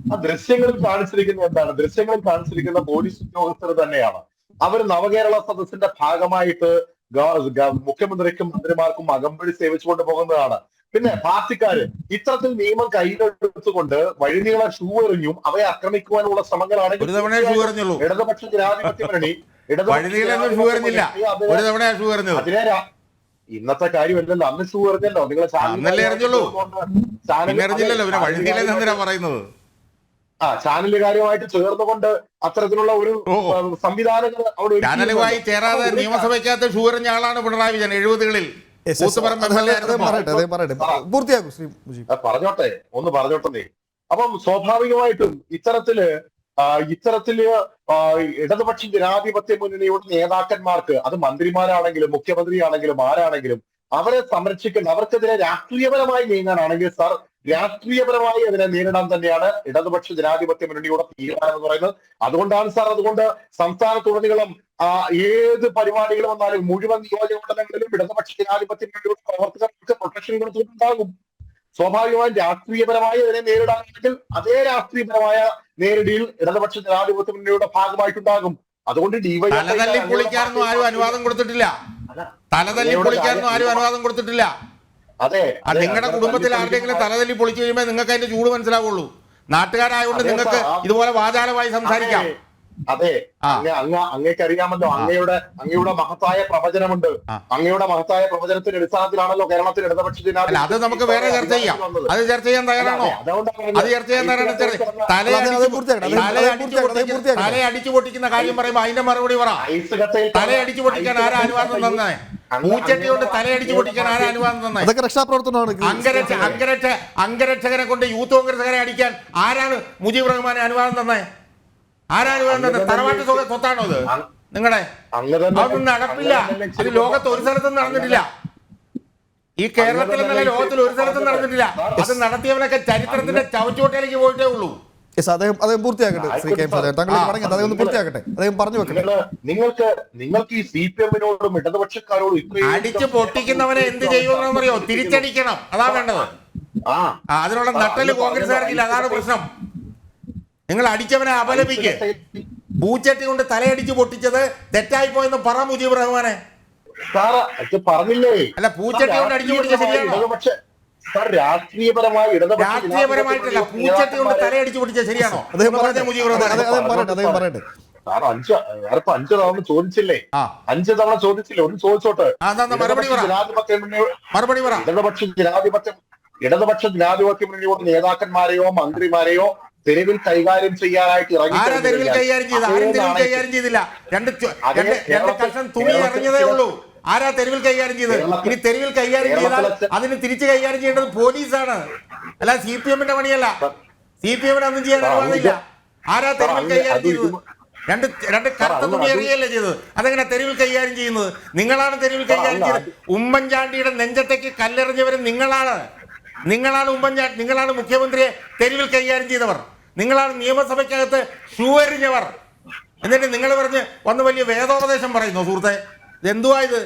ആ ദൃശ്യങ്ങളിൽ കാണിച്ചിരിക്കുന്ന എന്താണ്? ദൃശ്യങ്ങളിൽ കാണിച്ചിരിക്കുന്ന പോലീസ് ഉദ്യോഗസ്ഥർ തന്നെയാണ്. അവർ നവകേരള സദസ്സിന്റെ ഭാഗമായിട്ട് മുഖ്യമന്ത്രിക്കും മന്ത്രിമാർക്കും അകമ്പടി സേവിച്ചുകൊണ്ട് പോകുന്നതാണ്. പിന്നെ പാർട്ടിക്കാര് ഇത്തരത്തിൽ നിയമം കയ്യിലെടുത്തുകൊണ്ട് വഴിനീള ഷൂ എറിഞ്ഞും അവയെ ആക്രമിക്കുവാനുള്ള ശ്രമങ്ങളാണെങ്കിൽ ഇടതുപക്ഷ ജനാധിപത്യ മുന്നണി അതിനെ ഇന്നത്തെ കാര്യമല്ലല്ലോ, അന്ന് ഷൂ എറിഞ്ഞല്ലോ. നിങ്ങൾ ചാനല് കാര്യമായിട്ട് ചേർന്നുകൊണ്ട് അത്തരത്തിലുള്ള ഒരു സംവിധാനങ്ങൾ അവിടെ നിയമസഭയ്ക്കകത്ത് ഷൂ എറിഞ്ഞ ആളാണ് പിണറായി വിജയൻ 70-കളിൽ. പറഞ്ഞോട്ടെ നീ. അപ്പം സ്വാഭാവികമായിട്ടും ഇത്തരത്തില് ഇടതുപക്ഷ ജനാധിപത്യ മുന്നണിയുടെ നേതാക്കന്മാർക്ക്, അത് മന്ത്രിമാരാണെങ്കിലും മുഖ്യമന്ത്രിയാണെങ്കിലും ആരാണെങ്കിലും, അവരെ സംരക്ഷിക്കുന്ന, അവർക്കെതിരെ രാഷ്ട്രീയപരമായി നീങ്ങാനാണെങ്കിൽ സാർ രാഷ്ട്രീയപരമായി അതിനെ നേരിടാൻ തന്നെയാണ് ഇടതുപക്ഷ ജനാധിപത്യ മുന്നണിയുടെ തീരുമാനം എന്ന് പറയുന്നത്. അതുകൊണ്ടാണ് സാർ, അതുകൊണ്ട് സംസ്ഥാനത്തുടനീളം ഏത് പരിപാടികൾ വന്നാലും മുഴുവൻ നിയോജക മണ്ഡലങ്ങളിലും ഇടതുപക്ഷ ജനാധിപത്യ മുന്നണിയുടെ പ്രവർത്തകർക്ക് പ്രൊട്ടക്ഷൻ കൊടുത്തിട്ടുണ്ടാകും. സ്വാഭാവികമായും രാഷ്ട്രീയപരമായി അതിനെ നേരിടാനാണെങ്കിൽ അതേ രാഷ്ട്രീയപരമായ നേരിടിയിൽ ഇടതുപക്ഷ ജനാധിപത്യ മുന്നണിയുടെ ഭാഗമായിട്ടുണ്ടാകും. അതുകൊണ്ട് തലതല്ലി പൊളിക്കാനൊന്നും ആരും അനുവാദം കൊടുത്തിട്ടില്ല. അതെ, നിങ്ങളുടെ കുടുംബത്തിൽ ആരുടെയെങ്കിലും തലതല്ലി പൊളിച്ചു കഴിയുമ്പോൾ നിങ്ങൾക്ക് അതിന്റെ ചൂട് മനസ്സിലാവുള്ളൂ. നാട്ടുകാരായതുകൊണ്ട് നിങ്ങൾക്ക് ഇതുപോലെ വാചാലമായി സംസാരിക്കാം. അതെ, അങ്ങേക്ക് അറിയാമല്ലോ, അങ്ങയുടെ മഹത്തായ പ്രവചനമുണ്ട്. അങ്ങയുടെ മഹത്തായ പ്രവചനത്തിന്റെ അടിസ്ഥാനത്തിലാണല്ലോ കേരളത്തിൽ ഇടതുപക്ഷ ജനാധിപത്യം. അത് നമുക്ക് വേറെ ചർച്ച ചെയ്യാം. അത് ചർച്ച ചെയ്യാൻ തയ്യാറാണോ? അത് ചർച്ച ചെയ്യാൻ തയ്യാറാണ്. തല അടിച്ചു പൊട്ടിക്കുന്ന കാര്യം പറയുമ്പോ അതിന്റെ മറുപടി പറ. തല അടിച്ചു പൊട്ടിക്കാൻ ആരാ അനുവാദം തന്നെ? പൂച്ചട്ടി കൊണ്ട് തലയടിച്ചു പൊട്ടിക്കാൻ ആരാ അനുവാദം തന്നെ? അംഗരക്ഷകരെ കൊണ്ട് യൂത്ത് കോൺഗ്രസുകാരെ അടിക്കാൻ ആരാണ് മുജീബ് റഹ്മാനെ അനുവാദം തന്നെ? ആരാനുവാദം തന്നെ? തറവാട്ട് സ്വത്താണോ അത് നിങ്ങളുടെ? അതൊന്നും നടപ്പില്ല. അത് ലോകത്ത് ഒരു സ്ഥലത്തും നടന്നിട്ടില്ല. ഈ കേരളത്തിൽ എന്നല്ല, ലോകത്തിൽ ഒരു സ്ഥലത്തും നടന്നിട്ടില്ല. അത് നടത്തിയവനൊക്കെ ചരിത്രത്തിന്റെ ചവറ്റുകൊട്ടയിലേക്ക് പോയിട്ടേ ഉള്ളൂ. അദ്ദേഹം പൂർത്തിയാക്കട്ടെ. ശ്രീ കെ അദ്ദേഹം പൂർത്തിയാക്കട്ടെ. അദ്ദേഹം പറഞ്ഞു വെക്കട്ടെ. നിങ്ങൾക്ക് ഈ CPM-നോടും ഇടതുപക്ഷക്കാരോടും അടിച്ചു പൊട്ടിക്കുന്നവനെ എന്ത് ചെയ്യുമെന്നറിയോ? തിരിച്ചടിക്കണം. അതാ വേണ്ടത്. അതിനുള്ള നട്ടല് കോൺഗ്രസ്സുകാർക്കില്ല. അതാണ് പ്രശ്നം. നിങ്ങൾ അടിച്ചവനെ അപലപിക്ക്. പൂച്ചട്ടി കൊണ്ട് തലയടിച്ച് പൊട്ടിച്ചത് തെറ്റായി പോയെന്ന് പറ മുജീബ് റഹ്മാനെ. പറഞ്ഞില്ലേ? അല്ല, പൂച്ചട്ടി കൊണ്ട് അടിച്ചു പൊട്ടിച്ചത് ശരിയാണോ? രാഷ്ട്രീയപരമായിട്ടല്ല, പൂച്ചട്ടി കൊണ്ട് തലയടിച്ചു പൊട്ടിച്ചത് ശരിയാണോ? മുജീബ് റഹ്മാൻ 5 തവണ ചോദിച്ചില്ലേ? 5 തവണ ചോദിച്ചില്ലേ? ഒന്ന് ചോദിച്ചോട്ടെ. മറുപടി പറ. ഇടതുപക്ഷ ജനാധിപത്യ മുന്നണിയുടെ നേതാക്കന്മാരെയോ മന്ത്രിമാരെയോ തെരുവിൽ കൈകാര്യം ചെയ്യാനായിട്ട് ഇറങ്ങി. തെരുവിൽ കൈകാര്യം ചെയ്തില്ല. രണ്ട് കഷ്ണം തുണി ഇറങ്ങിയതേ ഉള്ളൂ. ആരാ തെരുവിൽ കൈകാര്യം ചെയ്തത്? ഇനി തെരുവിൽ കൈകാര്യം ചെയ്താൽ അതിന് തിരിച്ച് കൈകാര്യം ചെയ്യേണ്ടത് പോലീസാണ്, അല്ല CPM-ന്റെ പണിയല്ല. CPM-ന് ഒന്നും ചെയ്യാൻ അനുവാദമില്ല. ആരാ തെരുവിൽ കൈകാര്യം ചെയ്തത്? രണ്ട് കറുത്ത തുണി എറിയല്ലേ ചെയ്തത്? അതെങ്ങനെ തെരുവിൽ കൈകാര്യം ചെയ്യുന്നത്? നിങ്ങളാണ് തെരുവിൽ കൈകാര്യം ചെയ്തത്. ഉമ്മൻചാണ്ടിയുടെ നെഞ്ചത്തേക്ക് കല്ലെറിഞ്ഞവരും നിങ്ങളാണ്. ഉമ്മൻചാണ്ടി, നിങ്ങളാണ് മുഖ്യമന്ത്രിയെ തെരുവിൽ കൈകാര്യം ചെയ്തവർ. നിങ്ങളാണ് നിയമസഭയ്ക്കകത്ത് ഷൂ എറിഞ്ഞവർ. എന്നിട്ട് നിങ്ങൾ പറഞ്ഞ് വന്ന് വലിയ വേദോപദേശം പറയുന്നു. സുഹൃത്തെ, എന്തുവാ ഇത്?